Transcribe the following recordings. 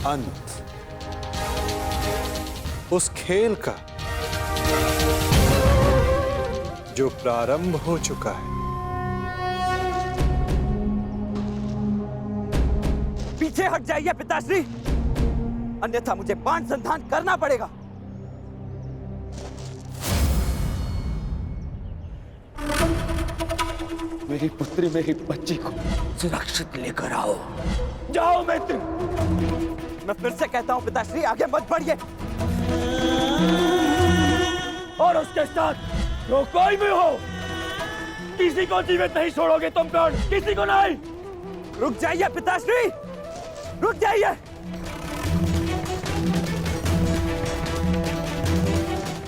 अंत, उस खेल का जो प्रारंभ हो चुका है। पीछे हट जाइए पिताश्री, अन्यथा मुझे बाण संधान करना पड़ेगा। मेरी पुत्री, मेरी बच्ची को सुरक्षित लेकर आओ। जाओ मित्र। मैं फिर से कहता हूं पिताश्री, आगे मत बढ़िए। और उसके साथ जो कोई भी हो, किसी को जीवित नहीं छोड़ोगे तुम कौन? किसी को नहीं। रुक जाइए पिताश्री, रुक जाइए,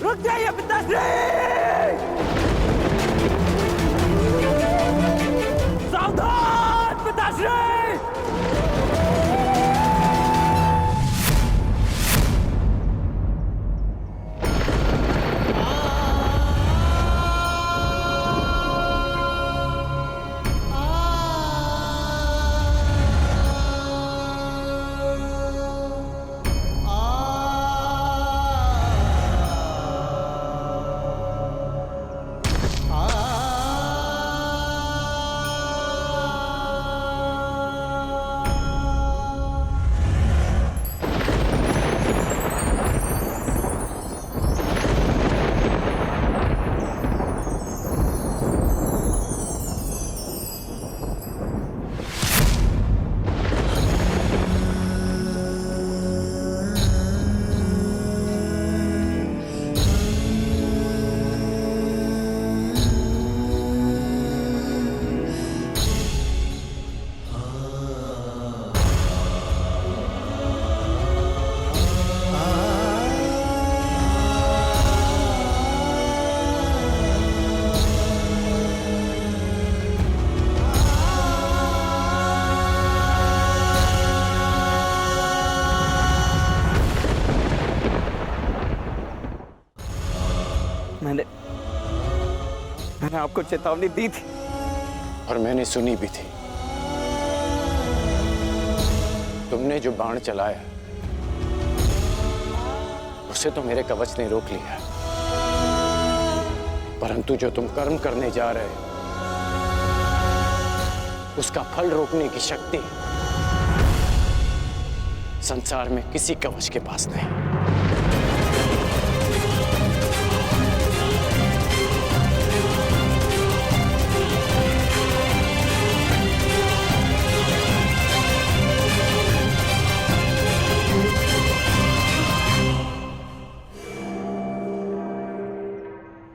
रुक जाइए पिताश्री। सावधान पिताश्री। मैंने आपको चेतावनी दी थी और मैंने सुनी भी थी। तुमने जो बाण चलाया उसे तो मेरे कवच ने रोक लिया, परंतु जो तुम कर्म करने जा रहे हो उसका फल रोकने की शक्ति संसार में किसी कवच के पास नहीं।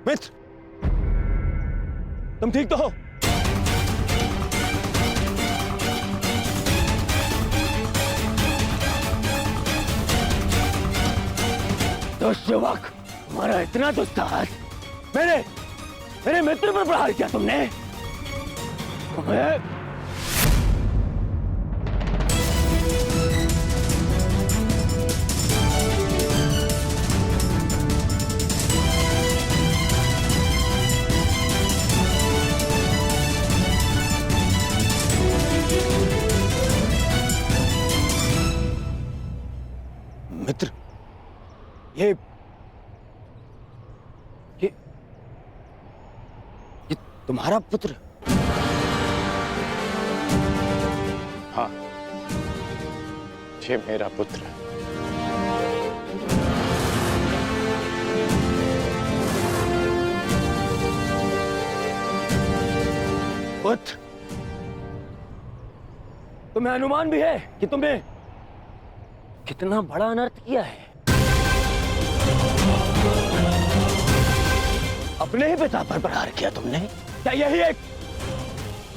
मित्र, तुम ठीक तो हो? दुष्यवक, तुम्हारा इतना दुस्साहस, मेरे मित्र पर प्रहार किया तुमने। तुम्हें मित्र, ये तुम्हारा पुत्र? हाँ, ये मेरा पुत्र है। पुत्र, तुम्हें अनुमान भी है कि तुमने कितना बड़ा अनर्थ किया है। अपने ही पिता पर प्रहार किया तुमने। क्या यही एक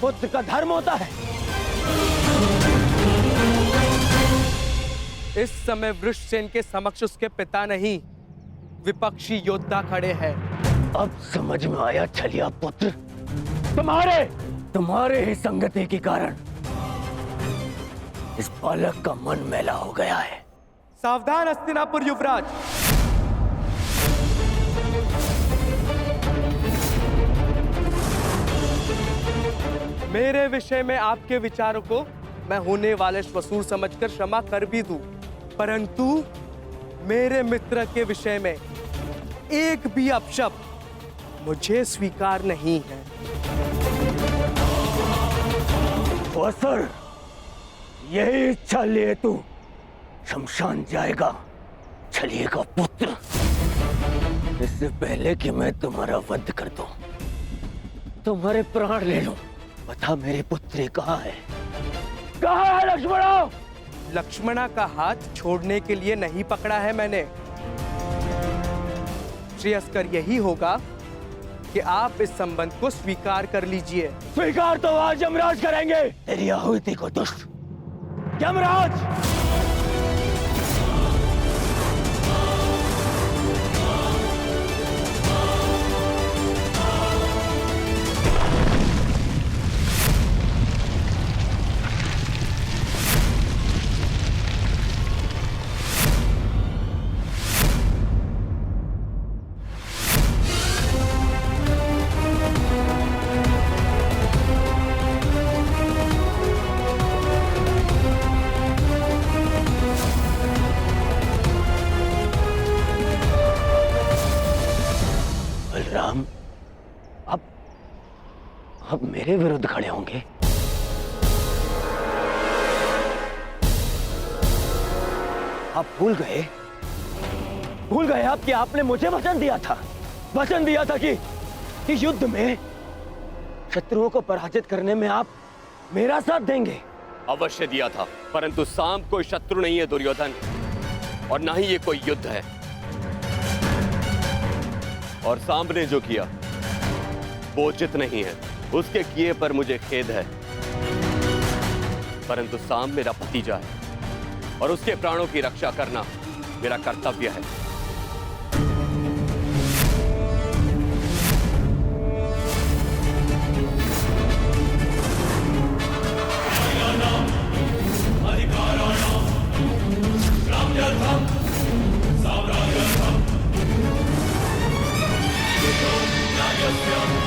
पुत्र का धर्म होता है? इस समय वृषसेन के समक्ष उसके पिता नहीं, विपक्षी योद्धा खड़े हैं। अब समझ में आया छलिया पुत्र, तुम्हारे ही संगति के कारण इस बालक का मन मैला हो गया है। सावधान हस्तिनापुर युवराज। मेरे विषय में आपके विचारों को मैं होने वाले श्वशुर समझकर क्षमा कर भी दूं, परंतु मेरे मित्र के विषय में एक भी अपशब्द मुझे स्वीकार नहीं है। सर, यही इच्छा लिए तू शमशान जाएगा, चलिएगा पुत्र। इससे पहले कि मैं तुम्हारा वध कर दूं, तुम्हारे प्राण ले लूं, बता मेरी पुत्री कहाँ है? कहाँ है लक्ष्मणा? लक्ष्मणा का हाथ छोड़ने के लिए नहीं पकड़ा है मैंने। श्रेयस्कर यही होगा कि आप इस संबंध को स्वीकार कर लीजिए। स्वीकार तो आज यमराज करेंगे। तेरी आहुति को दुष्ट यमराज। बलराम अब मेरे विरुद्ध खड़े होंगे। आप भूल गए आप कि आपने मुझे वचन दिया था कि इस युद्ध में शत्रुओं को पराजित करने में आप मेरा साथ देंगे। अवश्य दिया था, परंतु सांब कोई शत्रु नहीं है दुर्योधन, और ना ही ये कोई युद्ध है। और सांब ने जो किया वो उचित नहीं है, उसके किए पर मुझे खेद है। परंतु सांब मेरा भतीजा है और उसके प्राणों की रक्षा करना मेरा कर्तव्य है। Yes,